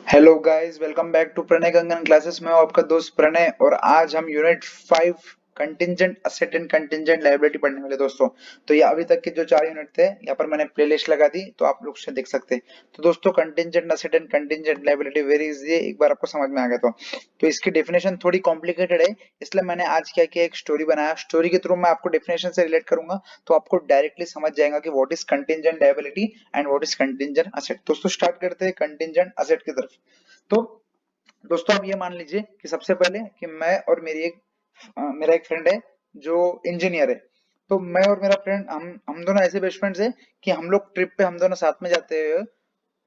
Hello guys, welcome back to Pranay Gangan classes में हूं आपका दोस्त प्रणय। और आज हम unit 5 contingent asset and contingent liability पढ़ने वाले दोस्तों। तो ये अभी तक के जो 4 यूनिट थे यहाँ पर मैंने प्लेलिस्ट लगा दी, तो आप लोग उसे देख सकते हैं। तो दोस्तों, contingent asset and contingent liability very easy है, एक बार आपको समझ में आ गया तो इसकी डेफिनेशन थोड़ी कॉम्प्लिकेटेड है, इसलिए मैंने आज क्या किया, एक स्टोरी बनाया। स्टोरी के थ्रू मैं आपको डेफिनेशन से रिलेट करूंगा, तो आपको डायरेक्टली समझ जाएगा कि what is contingent liability and what is contingent asset. दोस्तों स्टार्ट करते हैं कंटिंजेंट असेट की तरफ। तो दोस्तों आप ये मान लीजिए कि सबसे पहले कि मैं और मेरा एक फ्रेंड है जो इंजीनियर है। तो मैं और मेरा फ्रेंड हम दोनों ऐसे बेस्ट फ्रेंड्स हैं कि हम लोग ट्रिप पे हम दोनों साथ में जाते हैं।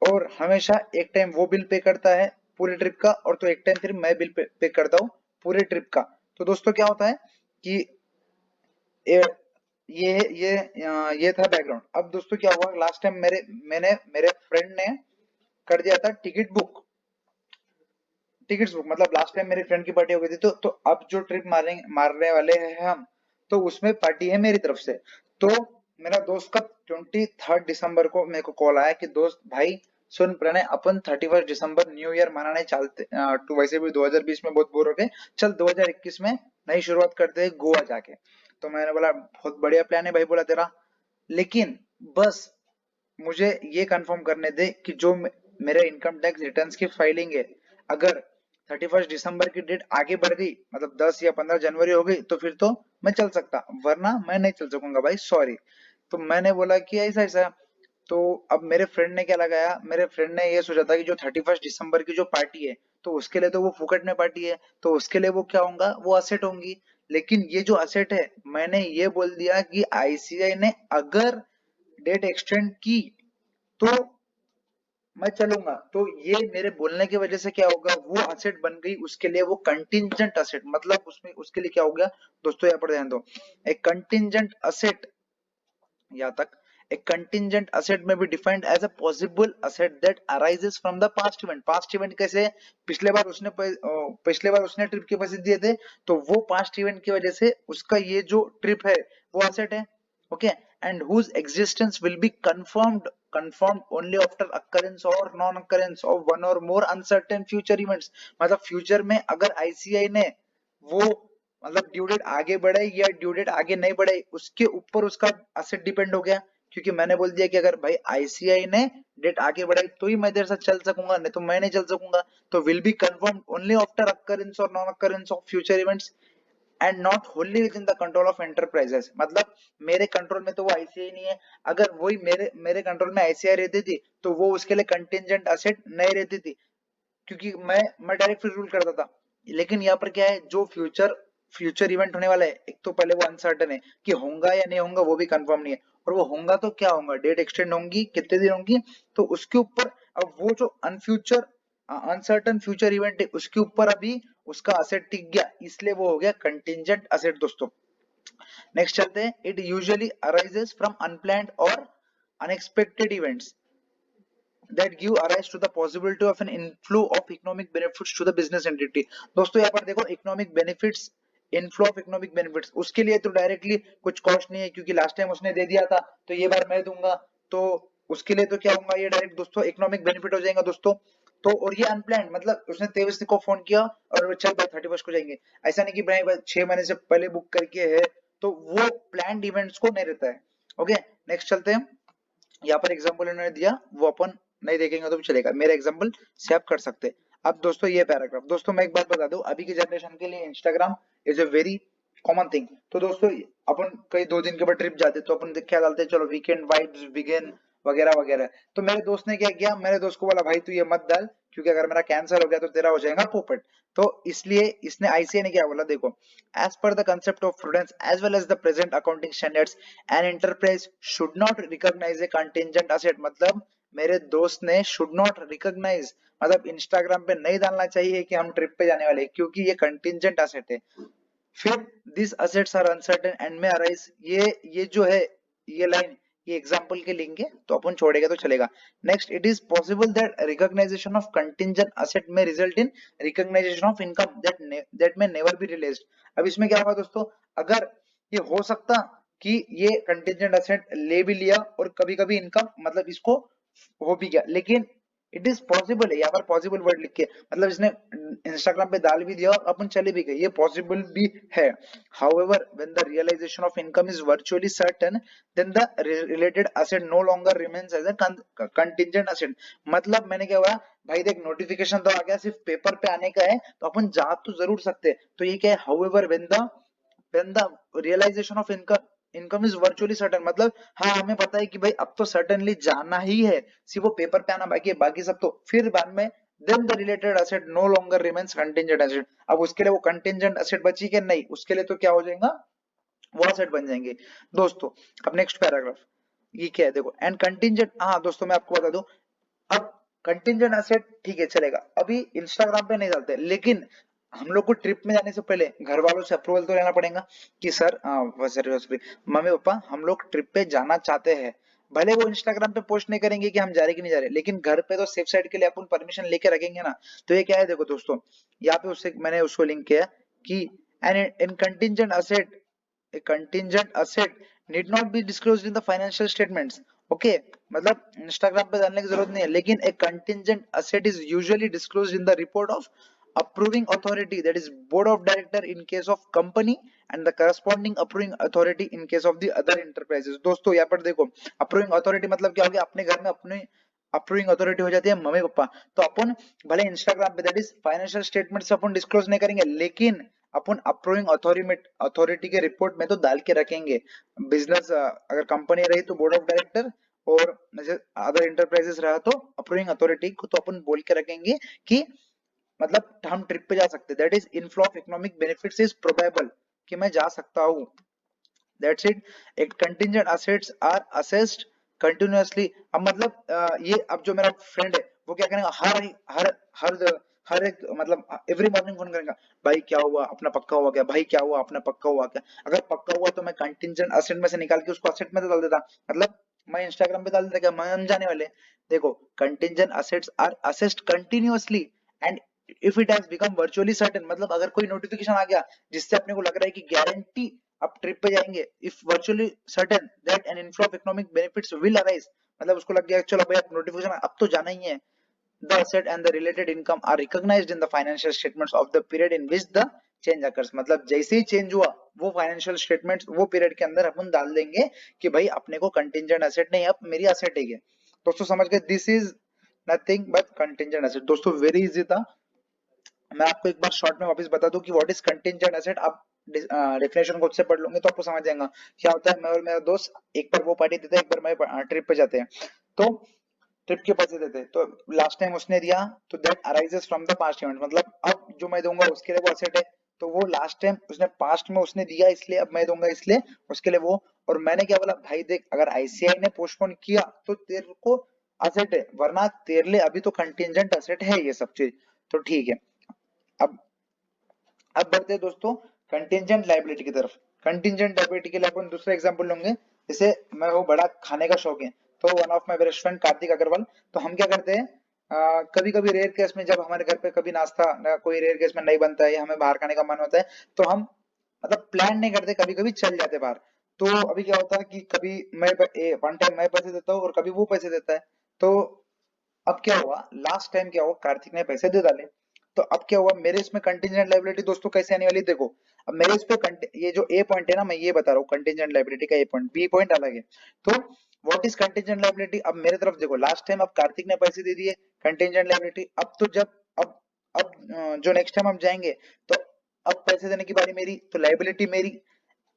और हमेशा एक टाइम वो बिल पे करता है पूरे ट्रिप का, और तो एक टाइम फिर मैं बिल पे करता हूँ पूरे ट्रिप का। तो दोस्तों क्या होता है कि ये ये ये ये था बैकग्राउंड। अब दोस्तों क्या हुआ, लास्ट टाइम मेरे फ्रेंड ने कर दिया था टिकट्स बुक। मतलब लास्ट टाइम मेरे फ्रेंड की पार्टी हो गई थी, तो अब जो ट्रिप मारने वाले हैं हम, तो उसमें पार्टी है मेरी तरफ से। तो मेरा दोस्त का 23 दिसंबर को मेरे को कॉल आया कि दोस्त भाई सुन प्रणय, अपन 31 दिसंबर न्यू ईयर मनाने चलते। तो वैसे भी 2020 में बहुत बोर हो गए, चल 2021 में नई शुरुआत करते हैं गोवा जाके। तो मैंने बोला बहुत बढ़िया प्लान है भाई, बोला तेरा, लेकिन बस मुझे ये कंफर्म करने दे कि जो मेरे इनकम टैक्स रिटर्न्स की फाइलिंग है, अगर 31 दिसंबर की डेट आगे बढ़ गई, मतलब 10 या 15 जनवरी हो गई, तो फिर तो मैं चल सकता, वरना मैं नहीं चल सकूंगा भाई, सॉरी। तो मैंने बोला कि ऐसा ऐसा। तो अब मेरे फ्रेंड ने क्या लगाया, मेरे फ्रेंड ने ये सोचा था कि जो 31 दिसंबर की जो पार्टी है, तो उसके लिए तो वो फुकट में पार्टी है, तो उसके लिए वो क्या होगा, वो असेट होंगी। लेकिन ये जो असेट है, मैंने ये बोल दिया कि आईसीआई ने अगर डेट एक्सटेंड की तो मैं चलूंगा। तो ये मेरे बोलने की वजह से क्या होगा, वो असेट बन गई उसके लिए, वो कंटिंजेंट असेट। मतलब उसमें उसके लिए क्या हो गया दोस्तों, यहाँ पर ध्यान दो। एक कंटिंजेंट असेट, यहाँ तक, a contingent asset may be defined as a possible asset that arises from the past event। past event कैसे, पिछले बार उसने ट्रिप के पैसे दिए थे, तो वो पास्ट इवेंट की वजह से उसका ये जो ट्रिप है वो असेट है। Okay, and whose existence will be confirmed only after occurrence or non occurrence of one or more uncertain future events। मतलब फ्यूचर में अगर आईसीआई ने वो, मतलब ड्यू डेट आगे बढ़े या ड्यू डेट आगे नहीं बढ़े, उसके ऊपर उसका असेट डिपेंड हो गया। क्योंकि मैंने बोल दिया कि अगर भाई आईसीआई ने डेट आगे बढ़ाई तो ही मैं तेरे साथ चल सकूंगा, नहीं तो मैं नहीं चल सकूंगा। तो will be confirm only after occurrence और non occurrence of future events and not wholly within the control of enterprises. मतलब मेरे कंट्रोल में तो वो आईसीआई नहीं है। अगर वही मेरे मेरे कंट्रोल में आईसीआई रहती थी, तो वो उसके लिए कंटिजेंट असेट नहीं रहती थी, क्योंकि मैं डायरेक्ट फिर रूल करता था। लेकिन यहाँ पर क्या है, जो फ्यूचर फ्यूचर इवेंट होने वाला है, एक तो पहले वो अनसर्टन है कि होगा या नहीं होगा, वो भी कंफर्म नहीं है। और वो होगा तो क्या होगा, डेट एक्सटेंड होंगी, कितने दिन होंगी, तो उसके ऊपर अब वो जो अनसर्टन फ्यूचर इवेंट है, उसके ऊपर अभी उसका असेट टिक गया, इसलिए वो हो गया कंटिजेंट असेट दोस्तों। नेक्स्ट चलते हैं, it usually arises from unplanned और unexpected events that give arise to the possibility of an inflow of economic benefits to the business entity। दोस्तों यहाँ पर देखो, economic benefits, inflow of economic benefits, उसके लिए तो डायरेक्टली कुछ कॉस्ट नहीं है, क्योंकि लास्ट टाइम उसने दे दिया था, तो ये बार मैं दूंगा। तो उसके लिए तो क्या होगा, ये डायरेक्ट दोस्तों इकोनॉमिक बेनिफिट हो जाएगा दोस्तों। तो और ये अनप्लान्ड, मतलब उसने 23 को फोन किया और चल भाई 31 को जाएंगे, ऐसा नहीं कि भाई 6 महीने से पहले बुक करके है, तो वो प्लान्ड इवेंट्स को नहीं रहता है। ओके, नेक्स्ट चलते हैं। यहाँ पर एग्जांपल इन्होंने दिया, वो अपन नहीं देखेंगे तो भी चलेगा, मेरे एग्जांपल से आप कर सकते हैं। अब दोस्तों ये पैराग्राफ, दोस्तों मैं एक बात बता दूं, अभी की जनरेशन के लिए Instagram is a very common thing. तो दोस्तों अपन कई 2 दिन के बाद ट्रिप जाते तो अपन क्या डालते हैं, चलो वीकेंड वाइब्स बिगिन वगैरह वगैरह। तो मेरे दोस्त ने क्या किया, मेरे दोस्त को बोला भाई तू ये मत डाल, क्योंकि अगर मेरा कैंसिल हो गया तो तेरा हो जाएगा पोपट। तो इसलिए इसने आईसीआई ने क्या बोला, देखो, as per the concept of prudence as well as the present accounting standards an enterprise should not recognise a contingent asset. मतलब मेरे दोस्त ने शुड नॉट रिकॉग्नाइज, मतलब इंस्टाग्राम पे नहीं डालना चाहिए कि हम ट्रिप पे जाने वाले हैं, क्योंकि ये कंटिंजेंट असेट है। फिर this assets are uncertain and may arise, ये जो है, ये लाइन, ये एग्जांपल के लिंक है, तो अपन छोड़ेगा तो चलेगा। Next, it is possible that recognisation of contingent asset may result in recognisation of income that may never be released. अब इसमें क्या होगा दोस्तों, अगर ये हो सकता कि ये कंटिंजेंट असेट ले भी लिया और कभी कभी इनकम, मतलब इसको हो भी गया, लेकिन इट इज पॉसिबल है, यहाँ पर पॉसिबल वर्ड लिख के, मतलब इसने इंस्टाग्राम पे डाल भी दिया और अपन चले भी गए, ये पॉसिबल भी है। However when the realisation of income is virtually certain, then the related asset no longer remains as a contingent asset. मतलब मैंने क्या हुआ भाई, देख नोटिफिकेशन तो आ गया, सिर्फ पेपर पे आने का है, तो अपन जा तो जरूर सकते हैं। तो ये क्या है, however when the realisation of income is virtually certain, मतलब हाँ हमें पता है कि भाई अब तो सर्टेनली जाना ही है, सिर्फ वो पेपर पे आना बाकी है, बाकी सब तो फिर बाद में, then the related asset no longer remains contingent asset. अब उसके लिए वो कंटिंजेंट एसेट बची कि नहीं, उसके लिए तो क्या हो जाएगा, वो एसेट बन जाएंगे। दोस्तों अब नेक्स्ट पैराग्राफ, ये क्या है देखो, एंड कंटिंजेंट, हाँ दोस्तों मैं आपको बता दूं, अब कंटिंजेंट एसेट ठीक है चलेगा, अभी इंस्टाग्राम पे नहीं डालते, लेकिन हम लोग को ट्रिप में जाने से पहले घर वालों से अप्रूवल तो लेना पड़ेगा कि सर सॉरी मम्मी पापा हम लोग ट्रिप पे जाना चाहते हैं। भले वो इंस्टाग्राम पे पोस्ट नहीं करेंगे कि हम जा रहे कि नहीं जा रहे, लेकिन घर पे तो सेफ साइड के लिए अपन परमिशन लेके रखेंगे ना। तो ये क्या है देखो दोस्तों, यहाँ पे उससे मैंने उसको लिंक किया कि an in contingent asset, a contingent asset need not be disclosed in the financial statements. Okay मतलब इंस्टाग्राम पे डालने की जरूरत नहीं है, लेकिन एक contingent asset is usually disclosed in the report of approving authority, that is board of director in case of company and the corresponding approving authority in case of the other enterprises। दोस्तों यहाँ पर देखो approving authority मतलब क्या हो गया, अपने घर में अपने अप्रूविंग अथॉरिटी हो जाती है मम्मी पापा। तो अपन भले इंस्टाग्राम पे that is financial statements upon disclose नहीं करेंगे, लेकिन अपन अप्रूविंग अथॉरिटी के रिपोर्ट में तो डाल के रखेंगे। बिजनेस अगर कंपनी रही तो बोर्ड ऑफ डायरेक्टर, और जैसे अदर इंटरप्राइजेस रहा तो अप्रूविंग अथॉरिटी को तो अपन बोल के रखेंगे कि मतलब हम ट्रिप पे जा सकते हैं, that is inflow of economic benefits is probable, कि मैं जा सकता हूँ। That's it. एक contingent assets are assessed continuously. अब मतलब ये अब जो मेरा फ्रेंड है वो क्या करेगा, हर हर हर एक मतलब एवरी मॉर्निंग फोन करेगा, भाई क्या हुआ अपना पक्का हुआ क्या, भाई क्या हुआ अपना पक्का हुआ क्या। अगर पक्का हुआ तो मैं कंटिंजेंट असेट में से निकाल के उसको असेट में तो डाल देता, मतलब मैं इंस्टाग्राम पे डाल देता क्या, मैं जाने वाले। देखो contingent assets are assessed continuously and if it has become virtually certain, मतलब अगर कोई नोटिफिकेशन आ गया जिससे अपने को लग रहा है कि गारंटी आप ट्रिप पे जाएंगे, if virtually certain that an inflow of economic benefits will arise, मतलब उसको लग गया चलो भाई अब नोटिफिकेशन अब तो जाना ही है, the asset and the related income are recognized in the financial statements of the period in which the change occurs। मतलब जैसे ही चेंज हुआ वो फाइनेंशियल स्टेटमेंट्स वो पीरियड के अंदर अपन डाल देंगे कि भाई अपने को कंटिंजेंट एसेट नहीं, अब मेरी एसेट है ये। दोस्तों समझ गए, this is nothing but contingent asset. दोस्तों वेरी इजी था, मैं आपको एक बार शॉर्ट में वापस बता दूं कि व्हाट इज कंटिंजेंट एसेट। आप डेफिनेशन खुद से पढ़ लोगे तो आपको समझ जाएगा क्या होता है। मैं और मेरा दोस्त एक बार वो पार्टी देते हैं, एक बार मैं ट्रिप पे जाते हैं, तो ट्रिप के पैसे देते हैं, तो लास्ट टाइम उसने दिया तो that arises from the past event, मतलब अब जो मैं दूंगा उसके लिए वो एसेट है। तो वो लास्ट टाइम उसने पास्ट में उसने दिया इसलिए अब मैं दूंगा इसलिए उसके लिए वो। और मैंने क्या बोला, भाई देख अगर आईसीआई ने पोस्टपोन किया तो तेरे को एसेट है, वरना तेरे लिए अभी तो कंटिंजेंट एसेट है ये सब चीज। तो ठीक है, अब अब बढ़ते हैं दोस्तों कंटिंजेंट लायबिलिटी की तरफ। कंटिंजेंट लायबिलिटी के लिए अपन दूसरा एग्जांपल लेंगे, जैसे मैं वो बड़ा खाने का शौक है, तो one of my best friend Kartik Agarwal, तो हम क्या करते हैं कभी कभी रेयर केस में जब हमारे घर पे कभी नाश्ता ना कोई रेयर केस में नहीं बनता है या हमें बाहर खाने का मन होता है, तो हम मतलब प्लान नहीं करते, कभी कभी चल जाते बाहर। तो अभी क्या होता है कि कभी मैं वन टाइम मैं पैसे देता हूँ और कभी वो पैसे देता है। तो अब क्या हुआ, लास्ट टाइम क्या हुआ, कार्तिक ने पैसे दे डाले, तो अब क्या हुआ मेरे इसमें कंटिंजेंट लायबिलिटी दोस्तों कैसे आने वाली देखो। अब मेरे इस पे ये जो ए पॉइंट है ना, मैं ये बता रहा हूँ कंटिंजेंट लायबिलिटी का ए पॉइंट, बी पॉइंट अलग है। तो व्हाट इज कंटिंजेंट लायबिलिटी, अब मेरे तरफ देखो लास्ट टाइम अब कार्तिक ने पैसे दे दिए, कंटिंजेंट लायबिलिटी। अब तो जब अब जो नेक्स्ट टाइम हम जाएंगे तो अब पैसे देने की बारी मेरी, तो लायबिलिटी मेरी,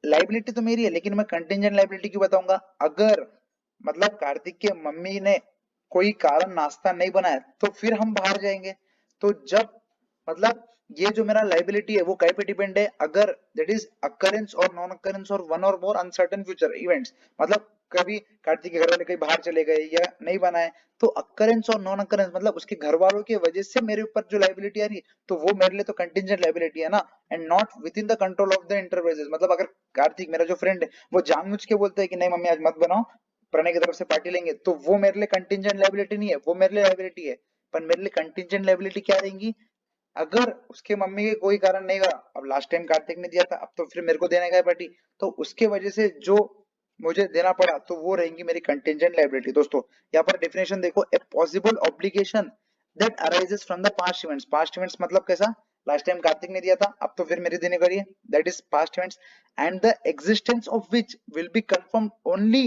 लायबिलिटी तो मेरी है लेकिन मैं कंटिंजेंट लायबिलिटी क्यों बताऊंगा, अगर मतलब कार्तिक के मम्मी ने कोई कारण नाश्ता नहीं बनाया तो फिर हम बाहर जाएंगे। तो जब मतलब ये जो मेरा लाइबिलिटी है वो काय पे डिपेंड है, अगर दैट इज अकरेंस और नॉन अकरेंस और वन और मोर अनसर्टेन फ्यूचर इवेंट्स, मतलब कभी कार्तिक के घर वाले कहीं बाहर चले गए या नहीं बनाए, तो अकरेंस और नॉन अकरेंस मतलब उसके घर वालों की वजह से मेरे ऊपर जो लाइबिलिटी आ रही है, तो वो मेरे लिए तो कंटिंजेंट लाइबिलिटी है ना, and not with in the control of the enterprises. मतलब अगर कार्तिक मेरा जो फ्रेंड है वो जानबूझ के बोलता है कि नहीं मम्मी आज मत बनाओ, प्रणय की तरफ से पार्टी लेंगे, तो वो मेरे लिए कंटिंजेंट लायबिलिटी नहीं है, वो मेरे लिए लायबिलिटी है। पर मेरे लिए कंटिंजेंट लायबिलिटी क्या रहेंगी, अगर उसके मम्मी के कोई कारण नहीं रहा, अब लास्ट टाइम कार्तिक ने दिया था अब तो फिर मेरे को देने का है पार्टी, तो उसके वजह से जो मुझे देना पड़ा तो वो रहेंगी मेरी कंटिंजेंट लायबिलिटी। दोस्तों यहाँ पर डेफिनेशन देखो, a possible obligation that arises from the past events. Past events मतलब कैसा, लास्ट टाइम कार्तिक ने दिया था, अब तो फिर मेरे देने का है, that is past events, and the existence of which will be confirm only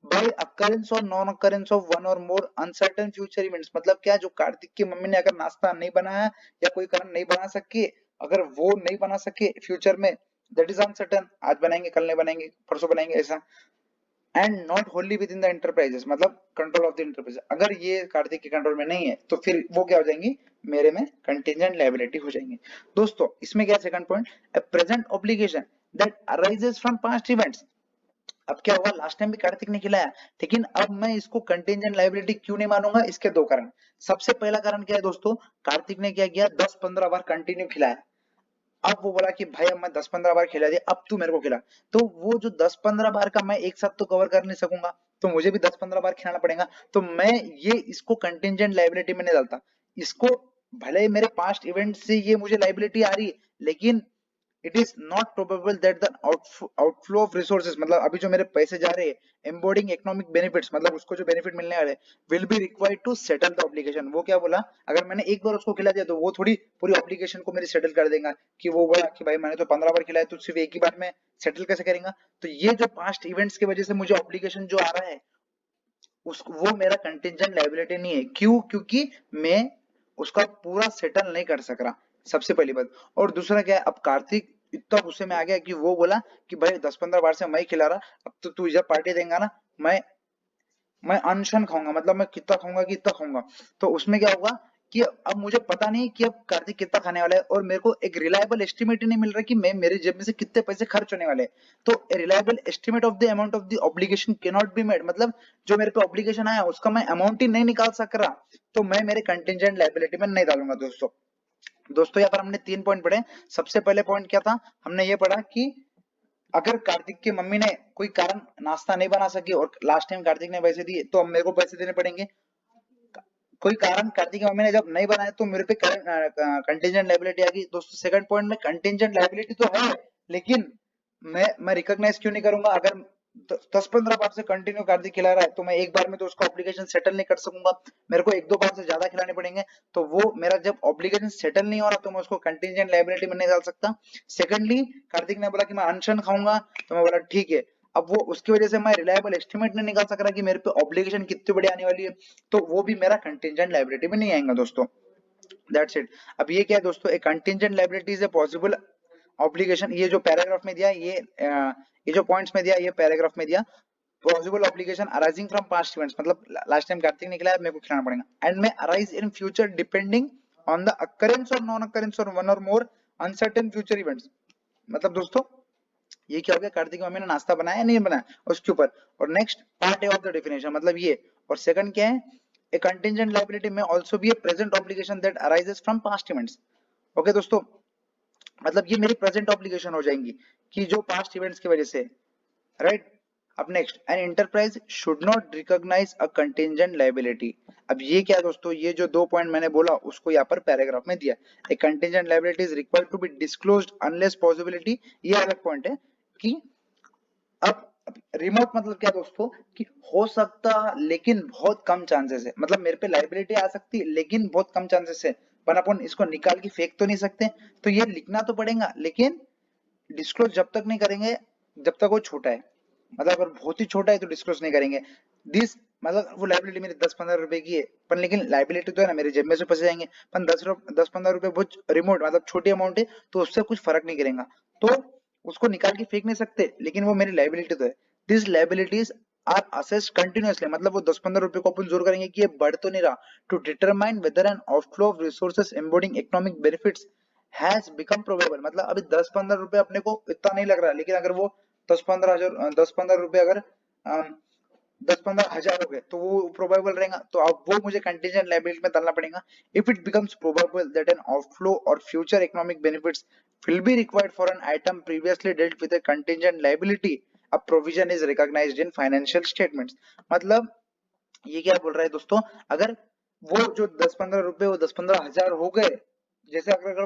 by occurrence और नॉन अकरेंस ऑफ वन और मोर अनसर्टेन फ्यूचर इवेंट्स। मतलब क्या, जो कार्तिक की मम्मी ने अगर नाश्ता नहीं बनाया या कोई कारण नहीं बना सके, अगर वो नहीं बना सके फ्यूचर में, दैट इज अनसर्टेन, आज बनाएंगे कल नहीं बनाएंगे परसों बनाएंगे ऐसा, and not होनली with in the enterprises, मतलब कंट्रोल ऑफ द एंटरप्राइज, अगर ये कार्तिक के कंट्रोल में नहीं है तो फिर वो क्या हो जाएंगी, मेरे में कंटिजेंट लायबिलिटी हो जाएंगी। दोस्तों इसमें क्या, second point, A present obligation that arises from past events. अब क्या हुआ, लास्ट टाइम भी कार्तिक ने खिलाया, लेकिन अब मैं इसको कंटिजेंट लायबिलिटी क्यों नहीं मानूंगा, इसके दो कारण। सबसे पहला कारण क्या है दोस्तों, कार्तिक ने क्या किया, 10-15 बार कंटिन्यू खिलाया, अब वो बोला कि भाई अब मैं 10-15 बार खिला दिया, अब तू मेरे को खिला। तो वो जो 10-15 बार का मैं एक साथ तो कवर कर नहीं सकूंगा, तो मुझे भी 10-15 बार खिलाना पड़ेगा। तो मैं ये इसको कंटिजेंट लायबिलिटी में नहीं डालता इसको। भले ही मेरे पास्ट इवेंट से ये मुझे लायबिलिटी आ रही है, लेकिन it is not probable that the outflow of resources, मतलब अभी जो मेरे पैसे जा रहे हैं, एम्बोडिंग इकोनॉमिक बेनिफिट्स, मतलब उसको जो बेनिफिट मिलने वाले, will be required to settle the obligation. वो क्या बोला, अगर मैंने एक बार उसको खिला दिया तो वो थोड़ी पूरी ऑब्लिगेशन को मेरी सेटल कर देगा, कि वो बोला कि भाई मैंने तो 15 बार खिलाया, तो सिर्फ एक ही बार में सेटल कैसे करेगा। तो ये जो पास्ट इवेंट्स की वजह से मुझे ऑब्लिगेशन जो आ रहा है, उस वो मेरा कंटिजेंट लायबिलिटी नहीं है। क्यों, क्योंकि मैं उसका पूरा सेटल नहीं कर सक रहा, सबसे पहली बात। और दूसरा क्या है, अब कार्तिक इतना गुस्से में आ गया कि वो बोला कि भाई 10-15 बार से मैं खिला रहा, अब तो तू जब पार्टी देगा ना, मैं अनशन खाऊंगा, मतलब मैं कितना खाऊंगा कि इतना खाऊंगा। तो उसमें क्या होगा कि अब मुझे पता नहीं कि अब कार्तिक कितना खाने वाला है, और मेरे को एक रिलायबल एस्टिमेट ही नहीं मिल रहा कि मैं मेरे जेब में से कितने पैसे खर्च होने वाले हैं। तो reliable estimate of the amount of the obligation can not be made, मतलब जो मेरे पे ऑब्लिगेशन आया उसका मैं अमाउंट ही नहीं निकाल सक रहा, तो मैं मेरे कंटिजेंट लायबिलिटी में नहीं डालूंगा। दोस्तों दोस्तों यहाँ पर हमने 3 पॉइंट पढ़े। सबसे पहले पॉइंट क्या था, हमने ये पढ़ा कि अगर कार्तिक की मम्मी ने कोई कारण नाश्ता नहीं बना सकी और लास्ट टाइम कार्तिक ने पैसे दिए, तो अब मेरे को पैसे देने पड़ेंगे। कोई कारण कार्तिक की मम्मी ने जब नहीं बनाया तो मेरे पे कंटिजेंट लायबिलिटी आ गई। दोस्तों सेकंड पॉइंट में कंटिजेंट लायबिलिटी तो है, लेकिन मैं रिकॉग्नाइज क्यों नहीं करूंगा, अगर 10-15 बार से कंटिन्यू कार्तिक खिला रहा है तो मैं एक बार में तो उसका ऑब्लिगेशन सेटल नहीं कर सकूंगा, मेरे को 1-2 बार से ज्यादा खिलाने पड़ेंगे। तो वो मेरा जब ऑब्लिगेशन सेटल नहीं हो रहा तो मैं उसको कंटिजेंट लायबिलिटी में नहीं डाल सकता। सेकंडली कार्तिक ने बोला कि मैं अनशन खाऊंगा, तो मैं बोला ठीक है, अब वो उसकी वजह से मैं रिलायबल एस्टिमेट नहीं निकाल सक रहा कि मेरे पे ऑब्लिगेशन कितनी बड़ी आने वाली है, तो वो भी मेरा कंटिजेंट लायबिलिटी में नहीं आएगा। दोस्तों दैट्स इट। अब ये क्या है दोस्तों, एक contingent liability is a possible obligation, ये जो पैराग्राफ में दिया, ये जो पॉइंट्स में दिया, ये पैराग्राफ में दिया, possible obligation arising from past events, मतलब लास्ट टाइम कार्तिक ने खिलाया, मेरे को खिलाना पड़ेगा, and may arise in future depending on the occurrence और नॉन अकरेंस और वन और मोर अनसर्टेन फ्यूचर इवेंट्स। मतलब दोस्तों ये क्या हो गया, कार्तिक की मम्मी ने नाश्ता बनाया नहीं बनाया उसके ऊपर। और नेक्स्ट पार्ट है ऑफ द डेफिनेशन, मतलब ये। और सेकंड क्या है, ए कंटिजेंट लायबिलिटी में also be A present obligation that arises from past events. Okay दोस्तों, मतलब ये मेरी प्रेजेंट ऑब्लिगेशन हो जाएंगी कि जो पास्ट इवेंट्स की वजह से, राइट। अब next, an enterprise should not recognise a contingent liability. अब ये क्या है दोस्तों, ये जो 2 पॉइंट मैंने बोला उसको यहाँ पर पैराग्राफ में दिया, a contingent liability is required to be disclosed unless possibility, ये अलग पॉइंट है कि अब रिमोट मतलब क्या दोस्तों, कि हो सकता लेकिन बहुत कम चांसेस है, मतलब मेरे पे लायबिलिटी आ सकती है लेकिन बहुत कम चांसेस है, पर अपन इसको निकाल के फेंक तो नहीं सकते, तो ये लिखना तो पड़ेगा, लेकिन डिस्क्लोज जब तक नहीं करेंगे जब तक वो छोटा है, मतलब अगर बहुत ही छोटा है तो डिस्क्लोज नहीं करेंगे। दिस मतलब वो लाइबिलिटी मेरी 10-15 रुपए की है, पर लेकिन लाइबिलिटी तो है ना, मेरे जेब में से पैसे जाएंगे, पर 10-15 रुपए बहुत रिमोट मतलब छोटी अमाउंट है, तो उससे कुछ फर्क नहीं करेगा, तो उसको निकाल के फेंक नहीं सकते, लेकिन वो मेरी लाइबिलिटी तो है। This liabilities are assessed continuously, मतलब वो 10-15 रुपए को अपन जोर करेंगे कि ये बढ़ तो नहीं रहा, to determine whether an outflow of resources embodying economic benefits has become probable. मतलब अभी 10-15 रुपए अपने को इतना नहीं लग रहा, लेकिन अगर वो 10-15 रुपए अगर 10-15 हजार हो गए तो वो प्रोबेबल रहेगा, तो अब वो मुझे कंटीजेंट लायबिलिटी में डालना पड़ेगा। If it becomes probable that an outflow of future economic benefits will be required for an item previously dealt with a contingent liability, a provision is recognized in financial statements। मतलब ये क्या बोल रहा है दोस्तों, अगर वो जो 10-15 रुपए वो 10-15 हजार हो गए, जैसे अगर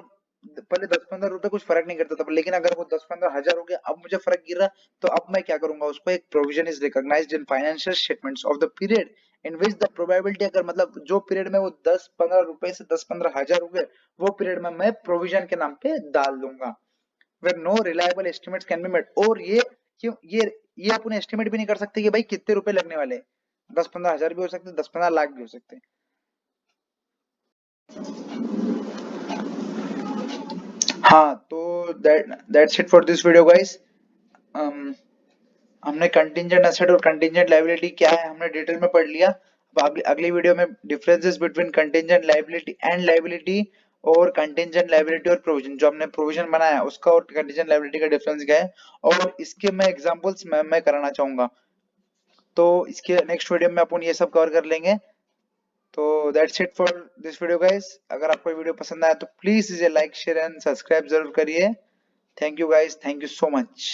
पहले 10-15 रुपए कुछ फर्क नहीं करता था, लेकिन अगर वो 10-15 हजार हो गया, अब मुझे फर्क गिर रहा, तो अब मैं क्या करूंगा, उसको एक provision is recognised in financial statements of the period in which the probability, अगर मतलब जो पीरियड में वो 10-15 रुपए से 10-15 हजार हो गए, वो पीरियड में मैं प्रोविजन के नाम पे डाल दूंगा, where no reliable estimates can be made. और ये क्यों, ये अपन एस्टिमेट भी नहीं कर सकते कि भाई कितने रुपए लगने वाले हैं, 10-15 हजार भी हो सकते हैं, 10-15 लाख भी हो सकते हैं। हाँ, तो that's it for this video guys. हमने कंटिंजेंट एसेट और कंटिंजेंट लायबिलिटी क्या है हमने डिटेल में पढ़ लिया। अब अगली वीडियो में differences between contingent liability and liability, और कंटिंजेंट लायबिलिटी और प्रोविजन, जो हमने प्रोविजन बनाया उसका और कंटिंजेंट लायबिलिटी का डिफरेंस क्या है, और इसके मैं एग्जांपल्स मैं कराना चाहूंगा। तो इसके नेक्स्ट वीडियो में अपन ये सब कवर कर लेंगे। तो that's it for this video guys. अगर आपको ये वीडियो पसंद आया तो प्लीज इसे लाइक शेयर एंड सब्सक्राइब जरूर करिए। Thank you guys, thank you so much.